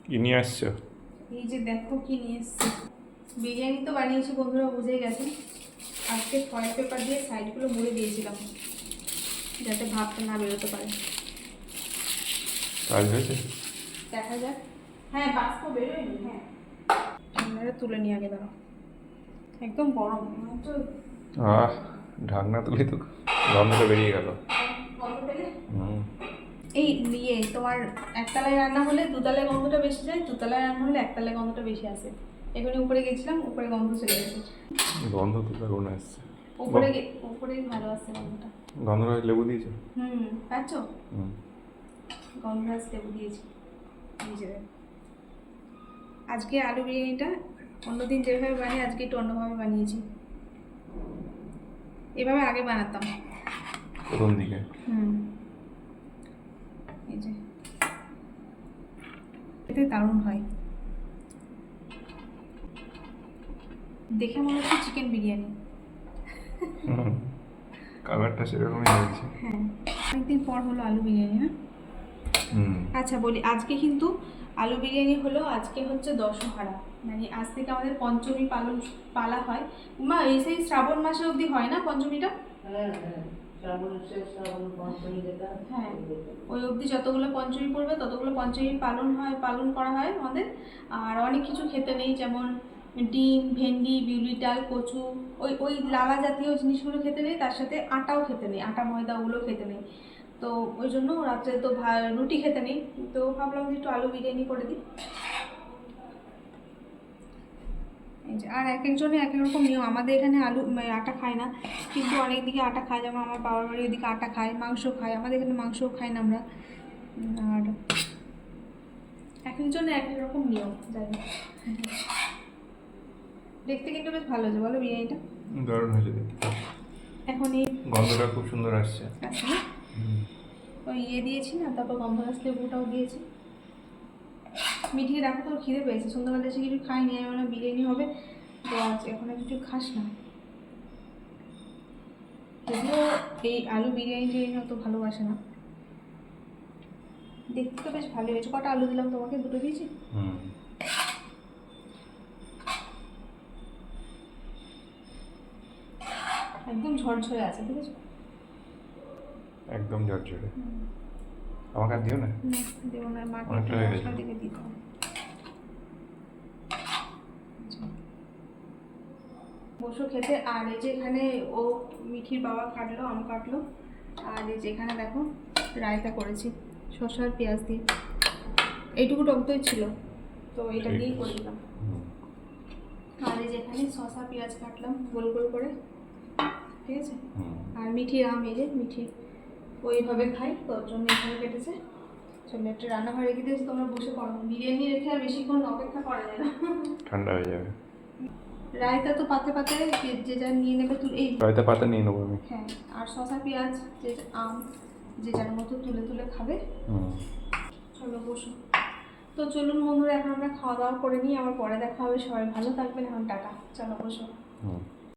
কি নিয়ে আসছো? এই যে দেখো কি নিয়ে এসেছি। বিরিয়ানি তো বানিয়েছি, বন্ধুরা বুঝেই গেছেন। আজকে ফয়েল পেপার দিয়ে সাইডগুলো মুড়ে দিয়েছিলাম যাতে ভাবটা না বেরোতে পারে। কাজ হয়েছে? দেখা যাক। হ্যাঁ, বাষ্প বেরোয়নি। হ্যাঁ, ঠান্ডাটা তুলে নিয়ে আগে দাঁড়াও, একদম গরম তো। আহ, ঢাকনা তুলি তো গন্ধটা বেরিয়ে গেল। গন্ধ পেলে হুম। এই তোমার একতলায় রান্না হলে দুতলায় গন্ধটা বেশি যায়, দুতলায় রান্না হলে একতলায় গন্ধটা বেশি আসে। এখানে উপরে গেছিলাম, উপরে গন্ধ চলে গেছে। গন্ধ তো দারুণ আসছে। উপরেই ভালো আসছে গন্ধটা। গন্ধরাজ লেবু দিয়েছো? পাচ্ছ? হুম। গন্ধরাজ লেবু দিয়েছি নিজেদের। আজকে আলু বিরিয়ানিটা অন্যদিন যেভাবে বানিয়ে আজকে একটু অন্যভাবে বানিয়েছি। এভাবে আগে বানাতাম প্রথম দিকে। এই যে এতে দারুণ হয়, দেখে মনে হচ্ছে চিকেন বিরিয়ানি। কালারটা সেরকমই লাগছে। হ্যাঁ, অনেকদিন পর হলো আলু বিরিয়ানি না। আচ্ছা বলি, আজকে কিন্তু আলু বিরিয়ানি হলো, আজকে হচ্ছে দশহরা, মানে আজ থেকে আমাদের পঞ্চমী পালা হয়। মা এই সেই শ্রাবণ মাসে অবধি হয় না পঞ্চমীটা? হ্যাঁ, ওই অবধি যতগুলো পঞ্চমী পড়বে ততগুলো পঞ্চমী পালন করা হয় আমাদের। আর অনেক কিছু খেতে নেই, যেমন ডিম, ভেন্ডি, বিউলি ডাল, কচু, ওই ওই লালা জাতীয় জিনিসগুলো খেতে নেই, তার সাথে আটাও খেতে নেই, আটা ময়দা ওগুলো খেতে নেই। তো ওই জন্য রাত্রে তো রুটি খেতে নেই, তো ভাবলাম যে একটু আলু বিরিয়ানি করে দিই। আর এক একজনে এক এক রকম নিয়ম। আমাদের এখানে আটা খায় না, কিন্তু অনেক দিকে আটা খায়, যেমন আমার বাবার বাড়ির ওদিকে আটা খায়, মাংস খায়। আমাদের এখানে মাংসও খাই না আমরা। আর এক একজনে এক এক রকম নিয়ম, যাই হোক। দেখতে কিন্তু বেশ ভালো হয়েছে বলো বিরিয়ানিটা? দারুণ হয়েছে দেখতে। এখন এই গন্ধটা খুব সুন্দর আসছে। আচ্ছা, ওই দিয়েছি না, তারপর গন্ধরাজ লেবুটাও দিয়েছি। মিঠিয়ে রাখো, তোর খিদে পেয়েছে, সন্ধ্যাবেলা এসে কিছু খাইনি, আমি মানে বিরিয়ানি হবে তো আজ এখন আর কিছু খাস না। যদিও এই আলু বিরিয়ানি অত ভালোবাসে না। দেখতে তো বেশ ভালো হয়েছে। কটা আলু দিলাম তোমাকে? দুটো দিয়েছি। একদম ঝরঝরে আছে, ঠিক আছে? একদম ঝরঝরে। আমাকে আর দিও না। দেবো না, মাকে অনেকটা হয়ে গেছে। মশলা দিকে দিতে হবে। বসো খেতে। আর এই যে এখানে ও মিঠির বাবা কাটলো, আম কাটলো। আর এই যে এখানে দেখো রায়তা করেছি শসা আর পেঁয়াজ দিয়ে। এইটুকু টক দই ছিল, তো এটা দিয়েই করে দিলাম। আর এই যে এখানে শসা পেঁয়াজ কাটলাম গোল গোল করে, ঠিক আছে? আর মিঠির আম, এই যে মিঠি ওইভাবে খাই, তোর জন্য এখানে কেটেছে। চলো একটু রান্নাঘরে রেখে দিয়েছি, তোমরা বসে পড়ো। বিরিয়ানি রেখে আর বেশিক্ষণ অপেক্ষা করা যায় না, ঠান্ডা হয়ে যাবে। রায়তা তো পাতে পাতে যে যা নিয়ে নেবে তুলে, এই রায়তা পাতা নিয়ে নেবো আমি। হ্যাঁ, আর শসা পেঁয়াজ যে আম যে যার মতো তুলে তুলে খাবে। চলো বসো। তো চলুন বন্ধুরা, এখন আমরা খাওয়া দাওয়া করে নিই, আবার পরে দেখা হবে। সবাই ভালো থাকবেন, এখন টাটা। চলো বসো।